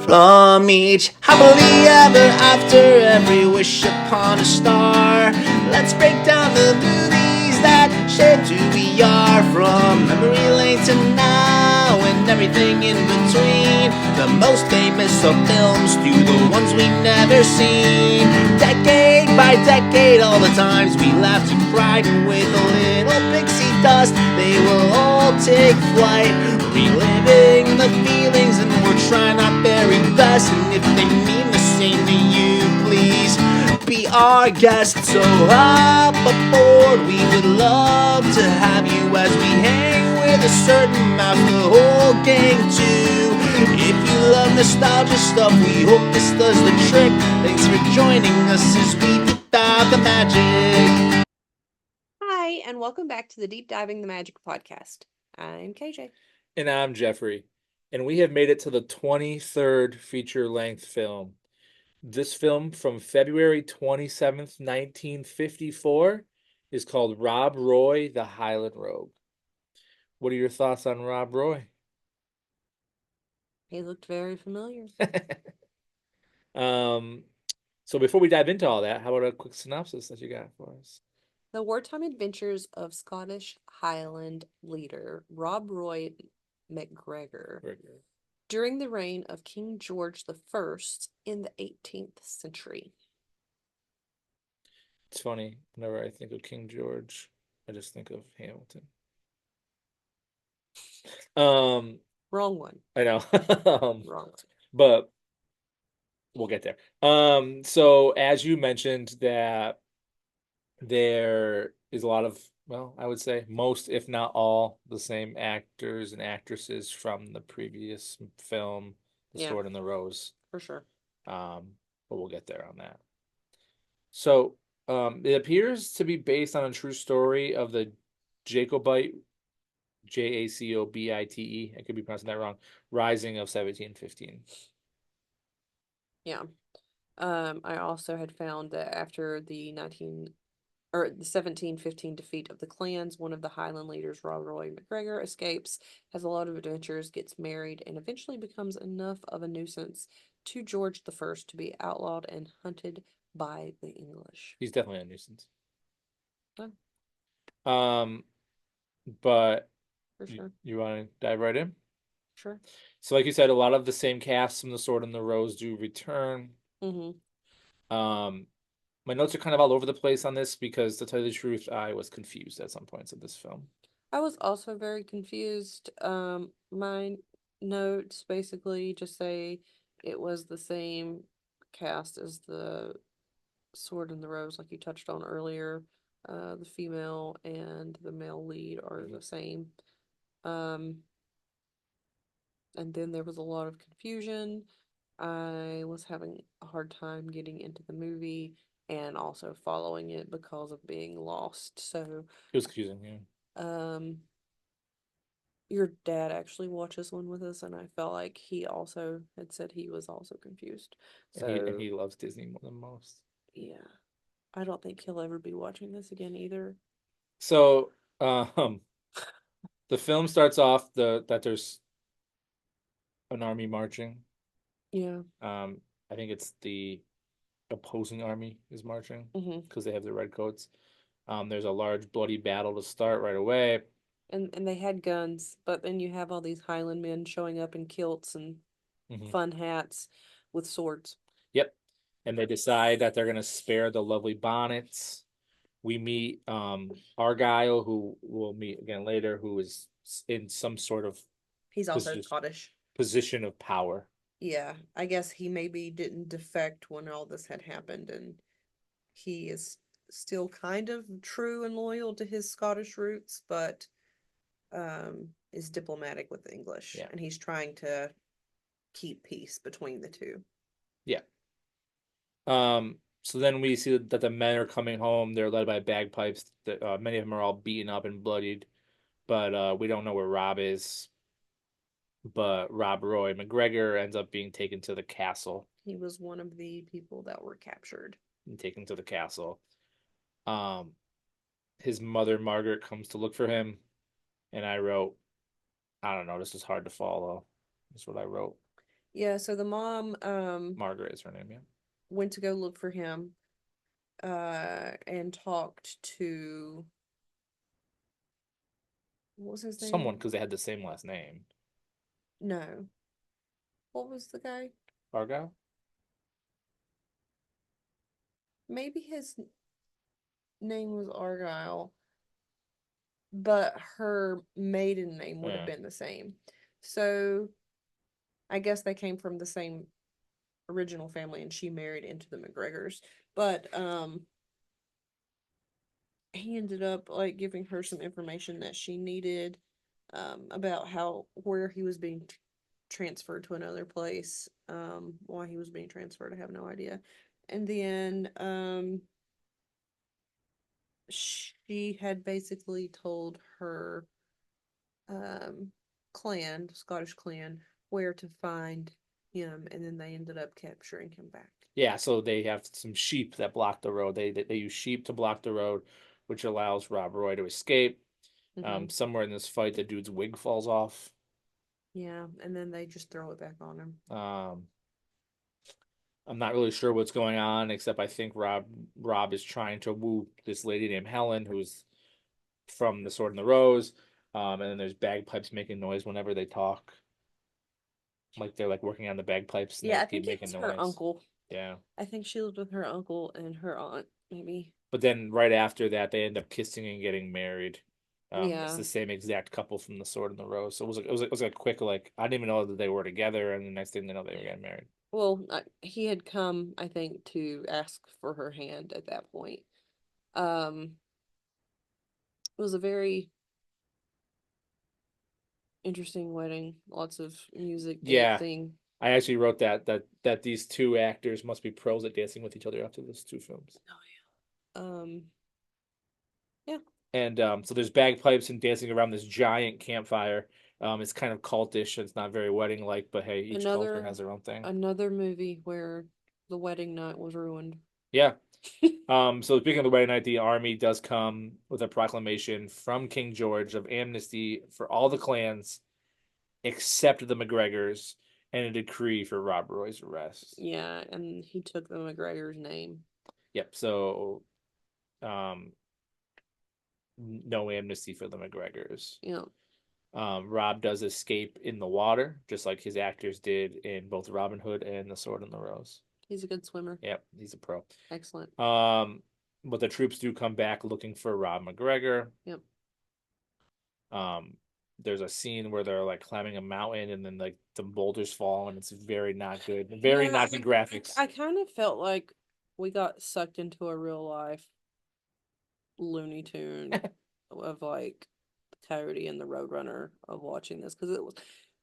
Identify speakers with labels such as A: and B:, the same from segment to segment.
A: From each happily ever after, every wish upon a star. Let's break down the movies that shaped who we are. From memory lane to now and everything in between. The most famous of films to the ones we've never seen. Decade by decade, all the times we laughed and cried. And with a little pixie dust, they will all take flight. Reliving the feelings, and we're trying our very best. And if they mean the same to you, please be our guest. So hop aboard, we would love to have you as we hang with a certain mouth, the whole gang too. If you love nostalgia stuff, we hope this does the trick. Thanks for joining us as we deep dive the magic.
B: Hi, and welcome back to the Deep Diving the Magic podcast. I'm KJ.
C: And I'm Jeffrey, and we have made it to the 23rd feature-length film. This film from February 27th, 1954 is called Rob Roy, the Highland Rogue. What are your thoughts on Rob Roy?
B: He looked very familiar.
C: So before we dive into all that, how about a quick synopsis that you got for us?
B: The wartime adventures of Scottish Highland leader Rob Roy McGregor during the reign of King George I in the 18th century.
C: It's funny, whenever I think of King George, I just think of Hamilton.
B: Wrong one.
C: I know.
B: Wrong one.
C: But we'll get there. So as you mentioned that there is a lot of, well, I would say most, if not all, the same actors and actresses from the previous film, The
B: Yeah.
C: Sword and the Rose.
B: For sure.
C: But we'll get there on that. So it appears to be based on a true story of the Jacobite, Jacobite, I could be pronouncing that wrong, Rising of 1715.
B: Yeah. I also had found that after the 1715 defeat of the clans, one of the Highland leaders, Rob Roy McGregor, escapes, has a lot of adventures, gets married, and eventually becomes enough of a nuisance to George I to be outlawed and hunted by the English.
C: He's definitely a nuisance.
B: Oh.
C: But
B: For sure.
C: You want to dive right in?
B: Sure.
C: So, like you said, a lot of the same cast from The Sword and the Rose do return. My notes are kind of all over the place on this because, to tell you the truth, I was confused at some points of this film.
B: I was also very confused. My notes basically just say it was the same cast as the Sword and the Rose, like you touched on earlier. The female and the male lead are the same. And then there was a lot of confusion. I was having a hard time getting into the movie and also following it because of being lost. So
C: it was confusing, yeah.
B: Your dad actually watches one with us, and I felt like he also had said he was also confused. So
C: and he loves Disney more than most.
B: Yeah, I don't think he'll ever be watching this again either.
C: So, the film starts off that there's an army marching.
B: Yeah.
C: I think it's the opposing army is marching because they have the red coats. There's a large bloody battle to start right away.
B: And they had guns, but then you have all these Highland men showing up in kilts and fun hats with swords.
C: Yep. And they decide that they're going to spare the lovely bonnets. We meet Argyle, who we'll meet again later, who is in some sort of
B: He's also Scottish.
C: Position of power.
B: Yeah, I guess he maybe didn't defect when all this had happened, and he is still kind of true and loyal to his Scottish roots, but is diplomatic with the English.
C: Yeah.
B: And he's trying to keep peace between the two.
C: Yeah. So then we see that the men are coming home. They're led by bagpipes. That many of them are all beaten up and bloodied, but we don't know where Rob is. But Rob Roy McGregor ends up being taken to the castle.
B: He was one of the people that were captured
C: and taken to the castle. His mother Margaret comes to look for him, and I wrote, I don't know, this is hard to follow. That's what I wrote.
B: Yeah, so the mom
C: Margaret is her name, yeah.
B: went to go look for him and talked to what was his
C: Someone,
B: name?
C: because they had the same last name.
B: No. What was the guy?
C: Argyle?
B: Maybe his name was Argyle, but her maiden name would have
C: Yeah.
B: been the same. So I guess they came from the same original family and she married into the McGregors. But he ended up like giving her some information that she needed about how where he was being transferred to another place, why he was being transferred, I have no idea. And then she had basically told her um clan, Scottish clan, where to find him, and then they ended up capturing him back.
C: Yeah, so they have some sheep that block the road. They use sheep to block the road, which allows Rob Roy to escape.
B: Mm-hmm.
C: Somewhere in this fight, the dude's wig falls off.
B: Yeah, and then they just throw it back on him.
C: I'm not really sure what's going on, except I think Rob is trying to woo this lady named Helen, who's from The Sword and the Rose. And then there's bagpipes making noise whenever they talk. Like they're like working on the bagpipes and
B: Yeah,
C: they
B: I
C: keep
B: think it
C: making
B: was her
C: noise.
B: uncle.
C: Yeah.
B: I think she lived with her uncle and her aunt, maybe.
C: But then right after that, they end up kissing and getting married. It's
B: Yeah.
C: the same exact couple from The Sword and the Rose. So it was a quick like I didn't even know that they were together, and the next thing they know they were getting married.
B: Well, he had come, I think, to ask for her hand at that point. It was a very interesting wedding. Lots of music,
C: Yeah,
B: dancing.
C: I actually wrote that these two actors must be pros at dancing with each other after those two films.
B: Yeah.
C: And so there's bagpipes and dancing around this giant campfire. It's kind of cultish. It's not very wedding like, but hey, each culture
B: Another
C: has their own thing.
B: another movie where the wedding night was ruined.
C: Yeah. So speaking of the wedding night, the army does come with a proclamation from King George of amnesty for all the clans except the McGregors and a decree for Rob Roy's arrest.
B: Yeah, and he took the McGregor's name.
C: Yep. So, um, no amnesty for the McGregors.
B: Yeah.
C: Rob does escape in the water, just like his actors did in both Robin Hood and The Sword and the Rose.
B: He's a good swimmer.
C: Yep, he's a pro.
B: Excellent.
C: But the troops do come back looking for Rob McGregor.
B: Yep.
C: There's a scene where they're like climbing a mountain and then like the boulders fall and it's very not good. Very not good graphics.
B: I kind of felt like we got sucked into a real life Looney Tune of like the Coyote and the Roadrunner of watching this, because it was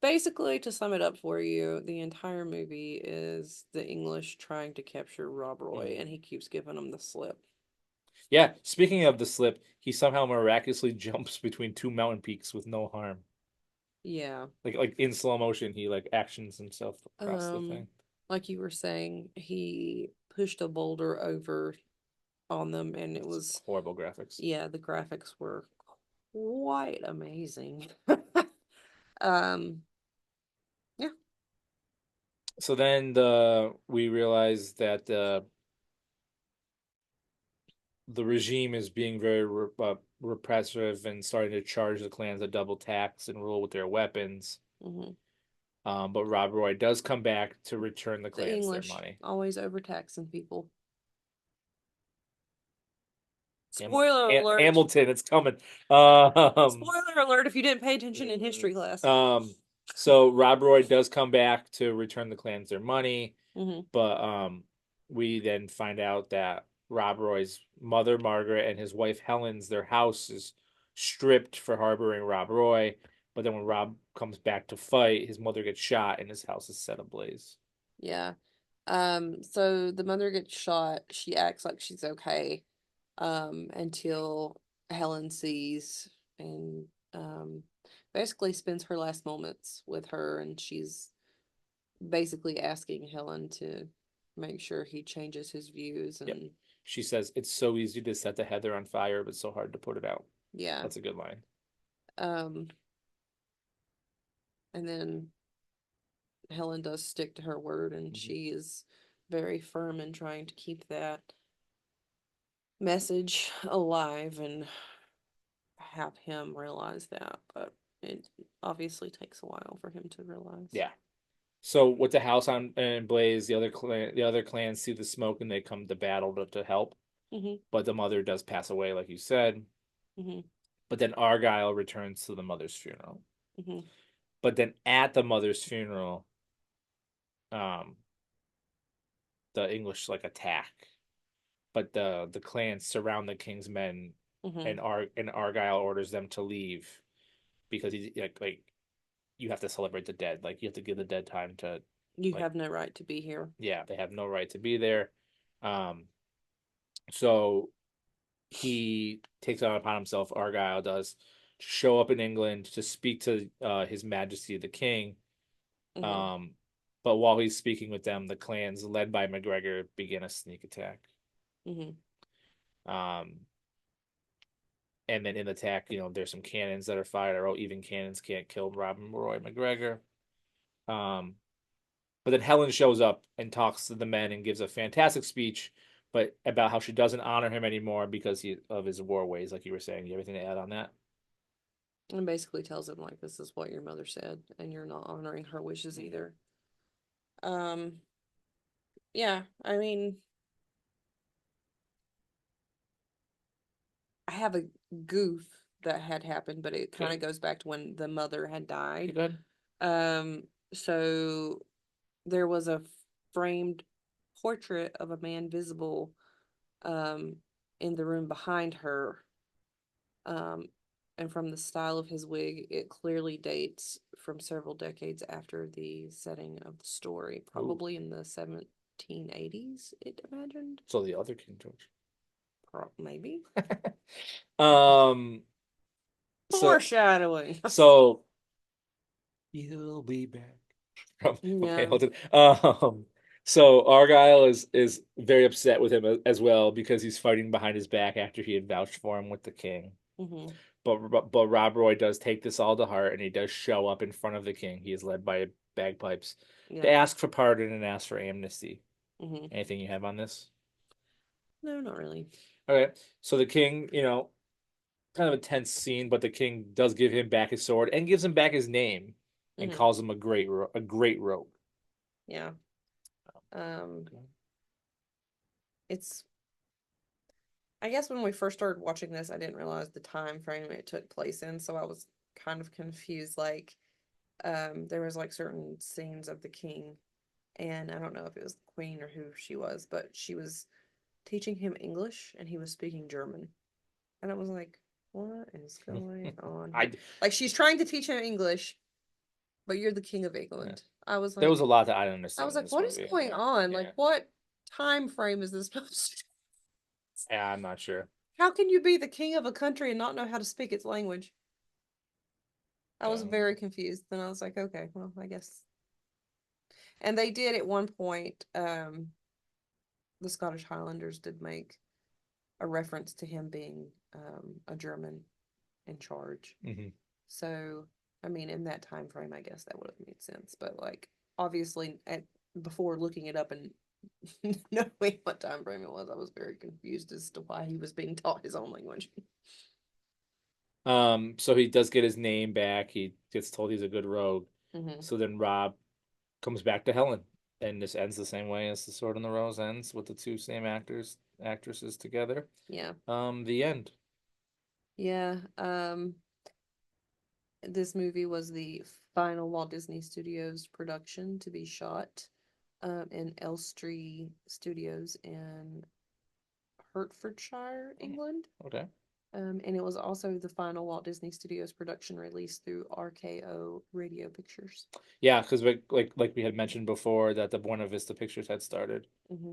B: basically, to sum it up for you, the entire movie is the English trying to capture Rob Roy, and he keeps giving them the slip.
C: Yeah, speaking of the slip, he somehow miraculously jumps between two mountain peaks with no harm.
B: Yeah.
C: Like in slow motion, he like actions himself across the thing.
B: Like you were saying, he pushed a boulder over on them, and it was
C: Horrible graphics.
B: Yeah, the graphics were quite amazing. Yeah.
C: So then we realize that the regime is being very repressive and starting to charge the clans a double tax and rule with their weapons.
B: Mm-hmm.
C: But Rob Roy does come back to return the
B: The
C: clans their
B: English
C: money.
B: always overtaxing people. Spoiler alert.
C: Hamilton, it's coming.
B: Spoiler alert if you didn't pay attention in history class.
C: So Rob Roy does come back to return the clans their money, but we then find out that Rob Roy's mother Margaret and his wife Helen's their house is stripped for harboring Rob Roy. But then when Rob comes back to fight, his mother gets shot and his house is set ablaze.
B: Yeah. So the mother gets shot. She acts like she's okay, until Helen sees and basically spends her last moments with her, and she's basically asking Helen to make sure he changes his views. And
C: Yep. She says it's so easy to set the heather on fire, but so hard to put it out.
B: Yeah.
C: That's a good line.
B: And then Helen does stick to her word, and
C: Mhm.
B: she is very firm in trying to keep that message alive and have him realize that. But it obviously takes a while for him to realize.
C: Yeah. So with the house on and blaze, the other clans see the smoke and they come to battle to help.
B: Mm-hmm.
C: But the mother does pass away, like you said.
B: Mm-hmm.
C: But then Argyle returns to the mother's funeral.
B: Mm-hmm.
C: But then at the mother's funeral, um, the English like attack. But the clans surround the king's men,
B: Mm-hmm.
C: and Argyle orders them to leave because he's like you have to celebrate the dead. Like you have to give the dead time to
B: You
C: like
B: have no right to be here.
C: yeah, they have no right to be there. Um, so he takes it upon himself, Argyle does, to show up in England to speak to His Majesty the King.
B: Mm-hmm.
C: Um, but while he's speaking with them, the clans led by McGregor begin a sneak attack.
B: Mm-hmm.
C: Um, and then in the attack, there's some cannons that are fired. Or even cannons can't kill Robin Roy McGregor. Um, but then Helen shows up and talks to the men and gives a fantastic speech, but about how she doesn't honor him anymore because of his war ways, like you were saying. You have anything to add on that?
B: And basically tells him like this is what your mother said, and you're not honoring her wishes either. Um. Yeah, I mean, I have a goof that had happened, but it kind
C: Okay.
B: of goes back to when the mother had
C: Okay,
B: died.
C: go ahead.
B: So there was a framed portrait of a man visible um in the room behind her. Um, and from the style of his wig, it clearly dates from several decades after the setting of the story,
C: Ooh.
B: probably in the 1780s, it imagined.
C: So the other King George.
B: Maybe.
C: Um. So
B: Foreshadowing.
C: so you'll be back from
B: Yeah.
C: Hamilton. So Argyle is very upset with him as well because he's fighting behind his back after he had vouched for him with the king.
B: Mm-hmm.
C: But Rob Roy does take this all to heart, and he does show up in front of the king. He is led by bagpipes to
B: Yeah.
C: ask for pardon and ask for amnesty.
B: Mm-hmm.
C: Anything you have on this?
B: No, not really.
C: Okay, so the king, kind of a tense scene, but the king does give him back his sword and gives him back his name and
B: Mm-hmm.
C: calls him a great rogue.
B: Yeah. Um,
C: Okay.
B: it's. I guess when we first started watching this, I didn't realize the time frame it took place in, so I was kind of confused. Like, there was like certain scenes of the king, and I don't know if it was the queen or who she was, but she was teaching him English, and he was speaking German, and I was like, "What is going on here?"
C: I
B: Like, she's trying to teach him English, but you're the king of England. I was
C: There
B: like,
C: was a lot that I didn't
B: I was
C: understand in
B: like,
C: this
B: what is
C: movie.
B: going on?
C: Yeah.
B: Like, what time frame is this supposed to?
C: Yeah, I'm not sure.
B: How can you be the king of a country and not know how to speak its language? I was very confused. Then I was like, okay, well, I guess. And they did at one point, the Scottish Highlanders did make a reference to him being a German in charge.
C: Mm-hmm.
B: So, I mean, in that time frame, I guess that would have made sense. But like, obviously, before looking it up and knowing what time frame it was, I was very confused as to why he was being taught his own language.
C: So he does get his name back. He gets told he's a good rogue.
B: Mm-hmm.
C: So then Rob comes back to Helen, and this ends the same way as The Sword and the Rose ends, with the two same actresses together.
B: Yeah.
C: The end.
B: Yeah. This movie was the final Walt Disney Studios production to be shot in Elstree Studios in Hertfordshire, England.
C: Okay.
B: And it was also the final Walt Disney Studios production released through RKO Radio Pictures.
C: Yeah, because like we had mentioned before that the Buena Vista Pictures had started.
B: Mm-hmm.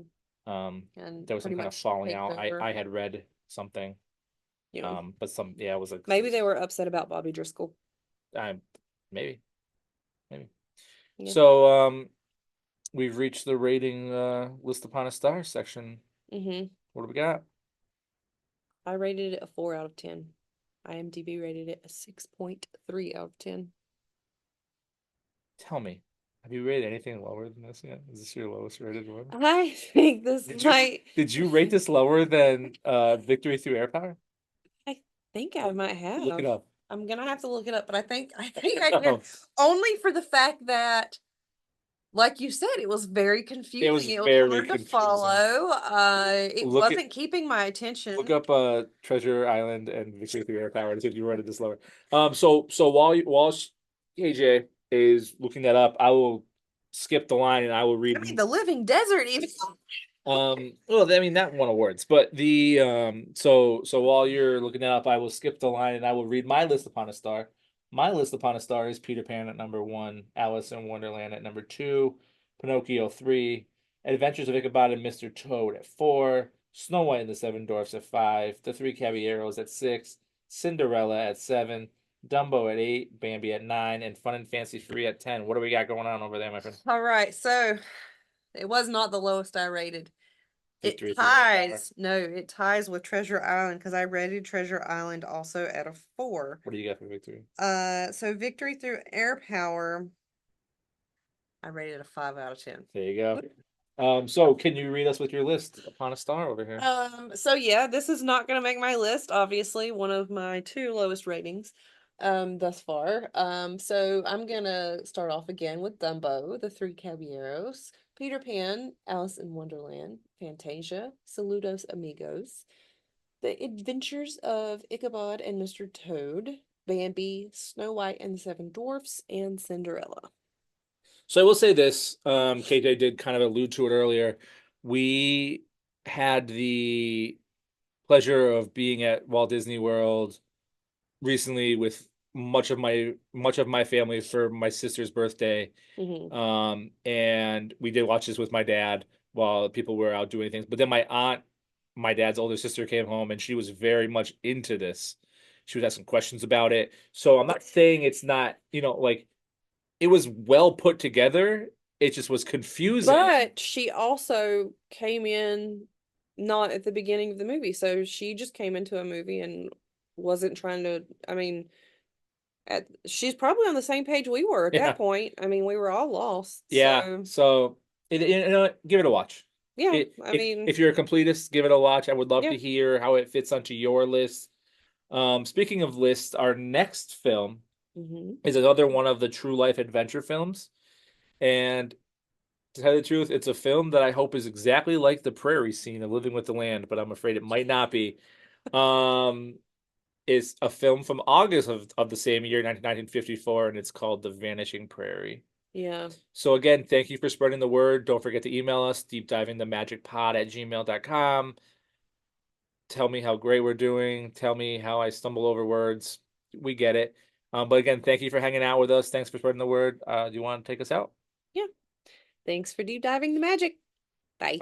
B: And
C: There was some
B: pretty
C: kind of
B: much
C: falling
B: take
C: out.
B: over.
C: I had read something.
B: Yeah.
C: But it was like
B: Maybe they were upset about Bobby Driscoll.
C: maybe maybe.
B: Yeah.
C: So we've reached the rating list upon a star section.
B: Mm-hmm.
C: What do we got?
B: I rated it a 4 out of 10. IMDb rated it a 6.3 out of 10.
C: Tell me, Have you rated anything lower than this yet? Is this your lowest rated one?
B: I think this
C: Did you
B: might.
C: did you rate this lower than Victory Through Air Power?
B: I think I might have.
C: Look it up.
B: I'm gonna have to look it up, but I think I can.
C: Oh,
B: Only for the fact that, like you said, it was very confusing.
C: was
B: It was
C: very
B: hard to
C: confusing.
B: follow. It
C: Look at-
B: wasn't keeping my attention.
C: Look up Treasure Island and Victory Through Air Power to see if you rated this lower. So while KJ is looking that up, I will skip the line and I will read.
B: I mean, the Living Desert even.
C: Well, I mean that won awards, but so while you're looking that up, I will skip the line and I will read my list upon a star. My list upon a star is Peter Pan at number 1, Alice in Wonderland at number 2, Pinocchio 3, Adventures of Ichabod and Mr. Toad at 4, Snow White and the Seven Dwarfs at 5, The Three Caballeros at 6, Cinderella at 7, Dumbo at 8, Bambi at 9, and Fun and Fancy Free at 10. What do we got going on over there, my friend?
B: All right, so it was not the lowest I rated.
C: Victory
B: It
C: Through Air Power.
B: ties. No, it ties with Treasure Island because I rated Treasure Island also at a 4.
C: What do you got for Victory?
B: So Victory Through Air Power, I rated a 5 out of 10.
C: There you go. So can you read us with your list upon a star over here?
B: So yeah, this is not gonna make my list, obviously, one of my 2 lowest ratings thus far. So I'm gonna start off again with Dumbo, The Three Caballeros, Peter Pan, Alice in Wonderland, Fantasia, Saludos Amigos, The Adventures of Ichabod and Mr. Toad, Bambi, Snow White and the Seven Dwarfs, and Cinderella.
C: So I will say this, KJ did kind of allude to it earlier. We had the pleasure of being at Walt Disney World recently with much of my family for my sister's birthday. And we did watch this with my dad while people were out doing things. But then my aunt, my dad's older sister, came home and she was very much into this. She was asking questions about it. So I'm not saying it's not, like it was well put together. It just was confusing.
B: But she also came in not at the beginning of the movie, so she just came into a movie and wasn't trying to. I mean, she's probably on the same page we were at
C: Yeah.
B: that point. I mean, we were all lost.
C: Yeah.
B: So
C: So give it a watch.
B: yeah,
C: If you're a completist, give it a watch. I would love
B: Yeah.
C: to hear how it fits onto your list. Speaking of lists, our next film is another one of the true life adventure films. And to tell you the truth, it's a film that I hope is exactly like the prairie scene of Living with the Land, but I'm afraid it might not be. It's a film from August of the same year, 1954, and it's called The Vanishing Prairie.
B: yeah.
C: So again, thank you for spreading the word. Don't forget to email us, deepdivingthemagicpod@gmail.com. Tell me how great we're doing. Tell me how I stumble over words. We get it. But again, thank you for hanging out with us. Thanks for spreading the word. Do you want to take us out?
B: Yeah. Thanks for deep diving the magic. Bye.